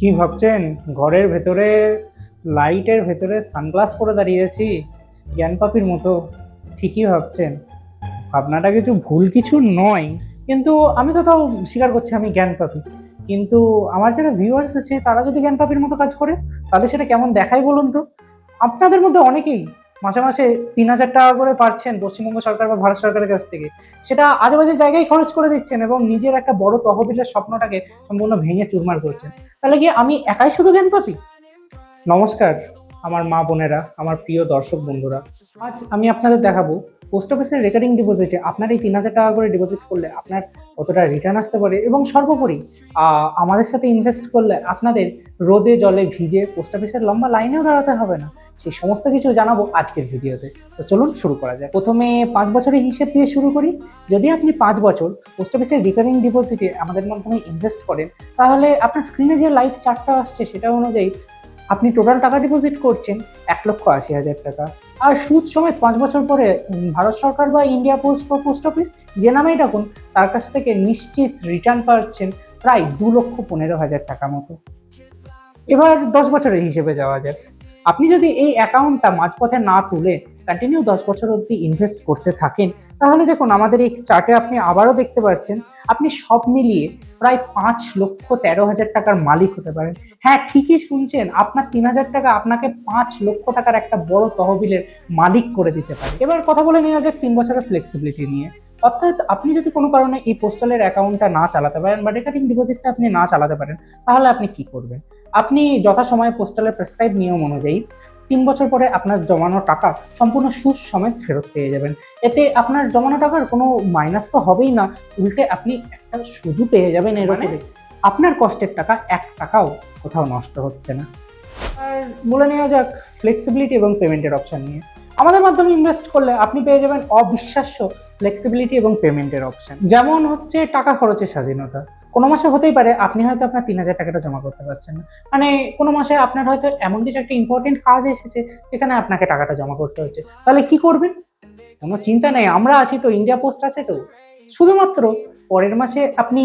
কি ভাবছেন? ঘরের ভেতরে লাইটের ভেতরে সানগ্লাস পরে দাঁড়িয়েছি জ্ঞানপাপীর মতো? ঠিকই ভাবছেন, ভাবনাটা কিছু ভুল কিছু নয়। কিন্তু আমি তো তাও স্বীকার করছি আমি জ্ঞানপাপী। কিন্তু আমার যারা ভিউয়ার্স আছে তারা যদি জ্ঞানপাপীর মতো কাজ করে তাহলে সেটা কেমন দেখায় বলুন তো? আপনাদের মধ্যে অনেকেই মাসে মাসে ৩,০০০ টাকা করে পাচ্ছেন পশ্চিমবঙ্গ সরকার বা ভারত সরকারের কাছ থেকে, সেটা আজেবাজে জায়গায় খরচ করে দিচ্ছেন এবং নিজের একটা বড় তহবিলের স্বপ্নটাকে সম্পূর্ণ ভেঙে চুরমার করছেন। তাহলে কি আমি একাই শুধু জ্ঞানপাপী? নমস্কার আমার মা বোনেরা, আমার প্রিয় দর্শক বন্ধুরা। আজ আমি আপনাদের দেখাবো পোস্ট অফিসের রেকারিং ডিপোজিটে আপনার এই ৩,০০০ টাকা করে ডিপোজিট করলে আপনার কতটা রিটার্ন আসতে পারে, এবং সর্বোপরি আমাদের সাথে ইনভেস্ট করলে আপনাদের রোদে জলে ভিজে পোস্ট অফিসের লম্বা লাইনেও দাঁড়াতে হবে না। সেই সমস্ত কিছু জানাবো আজকের ভিডিওতে। তো চলুন শুরু করা যায়। প্রথমে 5 বছরের হিসেব দিয়ে শুরু করি। যদি আপনি 5 বছর পোস্ট অফিসের রিকারিং ডিপোজিটে আমাদের মাধ্যমে ইনভেস্ট করেন, তাহলে আপনার স্ক্রিনে যে লাইভ চার্টটা আসছে সেটা অনুযায়ী আপনি টোটাল টাকা ডিপোজিট করছেন 1,80,000 টাকা। আর সুদ সমেত 5 বছর পরে ভারত সরকার বা ইন্ডিয়া পোস্ট অফিস যে নামেই ডাকুন, তার কাছ থেকে নিশ্চিত রিটার্ন পাচ্ছেন প্রায় 2,15,000 টাকা মতো। এবার 10 বছরের হিসেবে যাওয়া যাক। আপনি যদি এই অ্যাকাউন্টটা মাঝপথে না তুলে কন্টিনিউ 10 বছর অবধি ইনভেস্ট করতে থাকেন, তাহলে দেখুন আমাদের এই চার্টে আপনি আবারও দেখতে পাচ্ছেন আপনি সব মিলিয়ে প্রায় 5,13,000 টাকার মালিক হতে পারেন। হ্যাঁ, ঠিকই শুনছেন, আপনার 3,000 টাকা আপনাকে 5,00,000 টাকার একটা বড় তহবিলের মালিক করে দিতে পারে। এবার কথা বলে নেওয়া যাক 3 বছরের ফ্লেক্সিবিলিটি নিয়ে। অর্থাৎ আপনি যদি কোনো কারণে এই পোস্টালের অ্যাকাউন্টটা না চালাতে পারেন বা রেকারিং ডিপোজিটটা আপনি না চালাতে পারেন, তাহলে আপনি কি করবেন? আপনি যথাসময়ে পোস্টালের প্রেসক্রাইব নিয়ম অনুযায়ী 3 বছর পরে আপনার জমানো টাকা সম্পূর্ণ সুদ সমেত ফেরত পেয়ে যাবেন। এতে আপনার জমানো টাকার কোনো মাইনাস তো হবেই না, উল্টে আপনি একটা সুদও পেয়ে যাবেন। এর উপরে আপনার কষ্টের টাকা 1 টাকাও কোথাও নষ্ট হচ্ছে না। আর বলে নেওয়া যাক ফ্লেক্সিবিলিটি এবং পেমেন্টের অপশন নিয়ে। আমাদের মাধ্যমে ইনভেস্ট করলে আপনি পেয়ে যাবেন অবিশ্বাস্য ফ্লেক্সিবিলিটি এবং পেমেন্টের অপশন। যেমন হচ্ছে টাকা খরচের স্বাধীনতা। কোনো মাসে হতেই পারে আপনি হয়তো আপনার 3,000 টাকাটা জমা করতে পারছেন না, মানে কোনো মাসে আপনার হয়তো এমন কিছু একটা ইম্পর্টেন্ট কাজ এসেছে যেখানে আপনাকে টাকাটা জমা করতে হচ্ছে। তাহলে কি করবেন? কোনো চিন্তা নেই, আমরা আছি তো, ইন্ডিয়া পোস্ট আছে তো। শুধুমাত্র পরের মাসে আপনি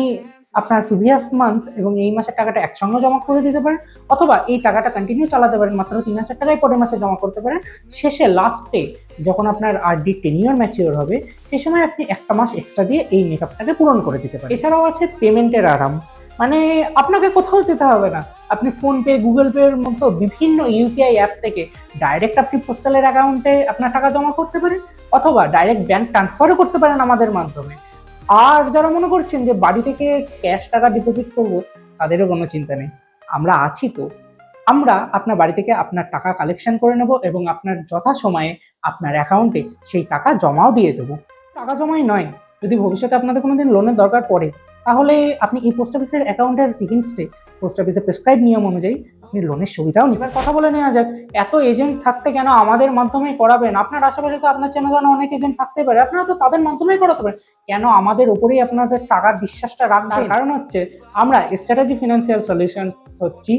আপনার প্রিভিয়াস মান্থ এবং এই মাসের টাকাটা একসঙ্গে জমা করে দিতে পারেন, অথবা এই টাকাটা কন্টিনিউ চালাতে পারেন, মাত্র 3,000 টাকাই পরের মাসে জমা করতে পারেন। শেষে লাস্টে যখন আপনার আরডি টেনিওর ম্যাচিওর হবে, সেই সময় আপনি একটা মাস এক্সট্রা দিয়ে এই মেকআপটাকে পূরণ করে দিতে পারেন। এছাড়াও আছে পেমেন্টের আরাম, মানে আপনাকে কোথাও যেতে হবে না। আপনি ফোনপে, গুগল পে এর মতো বিভিন্ন ইউপিআই অ্যাপ থেকে ডাইরেক্ট আপনি পোস্টালের অ্যাকাউন্টে আপনার টাকা জমা করতে পারেন, অথবা ডাইরেক্ট ব্যাংক ট্রান্সফারও করতে পারেন আমাদের মাধ্যমে। আর যারা মনে করছেন যে বাড়ি থেকে ক্যাশ টাকা ডিপোজিট করব, তাদেরও কোনো চিন্তা নেই, আমরা আছি তো। আমরা আপনার বাড়ি থেকে আপনার টাকা কালেকশন করে নেব এবং আপনার যথাসময়ে আপনার অ্যাকাউন্টে সেই টাকা জমাও দিয়ে দেবো। টাকা জমাই নয়, যদি ভবিষ্যতে আপনাদের কোনোদিন লোনের দরকার পড়ে, তাহলে আপনি এই পোস্ট অফিসের অ্যাকাউন্টের এগেনস্টে পোস্ট অফিসের প্রেসক্রাইব নিয়ম অনুযায়ী আপনি লোনের সুবিধাও নেবেন। কথা বলে নেওয়া যাক, এত এজেন্ট থাকতে কেন আমাদের মাধ্যমেই করাবেন? আপনার আশেপাশে তো আপনার চেনা জানা অনেক এজেন্ট থাকতে পারে, আপনারা তো তাদের মাধ্যমেই করাতে পারেন। কেন আমাদের উপরেই আপনাদের টাকার বিশ্বাসটা রাখবেন? কারণ হচ্ছে আমরা স্ট্র্যাটেজি ফিনান্সিয়াল সলিউশন হচ্ছি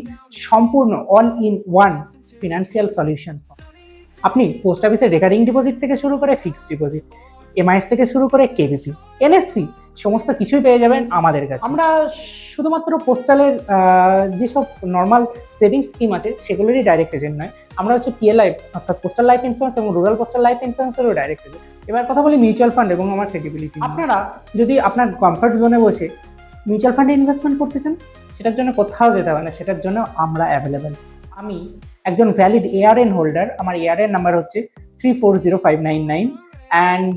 সম্পূর্ণ all in one financial solution. আপনি পোস্ট অফিসের রেকারিং ডিপোজিট থেকে শুরু করে ফিক্সড ডিপোজিট, এমআইএস থেকে শুরু করে কেভিপি, এনএসসি, সমস্ত কিছুই পেয়ে যাবেন আমাদের কাছে। আমরা শুধুমাত্র পোস্টালের যেসব নর্মাল সেভিংস স্কিম আছে সেগুলোরই ডাইরেক্ট এজেন্ট নয়, আমরা হচ্ছে পিএলআই অর্থাৎ পোস্টাল লাইফ ইন্স্যুরেন্স এবং রুরাল পোস্টাল লাইফ ইন্স্যুরেন্সেরও ডাইরেক্ট এজেন্ট। এবার কথা বলি মিউচুয়াল ফান্ড এবং আমার ক্রেডিবিলিটি। আপনারা যদি আপনার কমফর্ট জোনে বসে মিউচুয়াল ফান্ডে ইনভেস্টমেন্ট করতে চান, সেটার জন্য কোথাও যেতে হবে না, সেটার জন্য আমরা অ্যাভেলেবেল। আমি একজন ভ্যালিড এআরএন হোল্ডার, আমার এআরএন নাম্বার হচ্ছে 340599। অ্যান্ড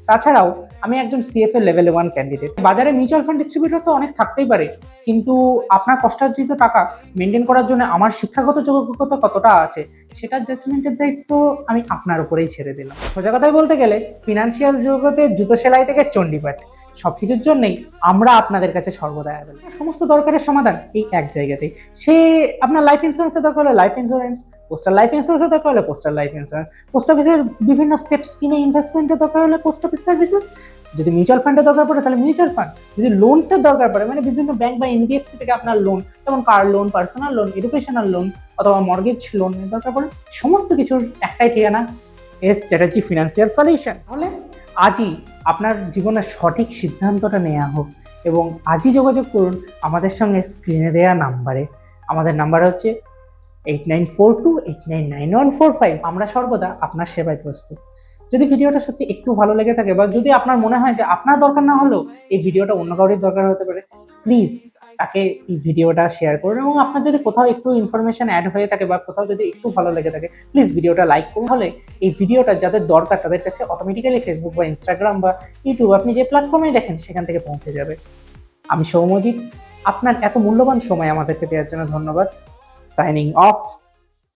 তাছাড়াও আমি একজন সিএফএ লেভেল 1 ক্যান্ডিডেট। বাজারে মিউচুয়াল ফান্ড ডিস্ট্রিবিউটর তো অনেক থাকতেই পারে, কিন্তু আপনার কষ্টার্জিত টাকা মেনটেন করার জন্য আমার শিক্ষাগত যোগ্যতা কতটা আছে সেটার জাজমেন্টের দায়িত্ব আমি আপনার উপরেই ছেড়ে দিলাম। সোজা কথায় বলতে গেলে ফিনান্সিয়াল জগতে জুতো সেলাই থেকে চণ্ডীপাঠ সবকিছুর জন্যই আমরা আপনাদের কাছে সর্বদা অ্যাভেলেবল। সমস্ত দরকারের সমাধান এই এক জায়গাতেই। সে আপনার লাইফ ইন্স্যুরেন্সের দরকার হলে লাইফ ইন্স্যুরেন্স, পোস্টাল লাইফ ইন্স্যুরেন্সের দরকার হলে পোস্টাল লাইফ ইন্স্যুরেন্স, পোস্ট অফিসের বিভিন্ন সেফ স্কিমে ইনভেস্টমেন্টের দরকার হলে পোস্ট অফিস সার্ভিসেস, যদি মিউচুয়াল ফান্ডের দরকার পড়ে তাহলে মিউচুয়াল ফান্ড, যদি লোনসের দরকার পড়ে মানে বিভিন্ন ব্যাংক বা এনবিএফসি থেকে আপনার লোন, যেমন car loan, personal loan, educational loan অথবা মর্গেজ লোনের দরকার পড়ে, সমস্ত কিছুর একটাই ঠিকানা, এস চ্যাটার্জি ফিনান্সিয়াল সলিউশন। তাহলে আজই আপনার জীবনের সঠিক সিদ্ধান্তটা নেওয়া হোক এবং আজই যোগাযোগ করুন আমাদের সঙ্গে স্ক্রিনে দেওয়া নাম্বারে। আমাদের নাম্বার হচ্ছে 8942899145। আমরা সর্বদা আপনার সেবায় প্রস্তুত। যদি ভিডিওটা সত্যি একটু ভালো লেগে থাকে বা যদি আপনার মনে হয় যে আপনার দরকার না হলেও এই ভিডিওটা অন্য কারোর দরকার হতে পারে, প্লিজ তাকে এই ভিডিওটা শেয়ার করুন। এবং আপনার যদি কোথাও একটু ইনফরমেশন অ্যাড হয়ে থাকে বা কোথাও যদি একটু ভালো লেগে থাকে, প্লিজ ভিডিওটা লাইক করুন। হলে এই ভিডিওটা যাদের দরকার তাদের কাছে অটোমেটিক্যালি ফেসবুক বা ইনস্টাগ্রাম বা ইউটিউব, আপনি যে প্ল্যাটফর্মে দেখেন সেখান থেকে পৌঁছে যাবে। আমি সৌম্যজিৎ, আপনার এত মূল্যবান সময় আমাদেরকে দেওয়ার জন্য ধন্যবাদ। Signing off.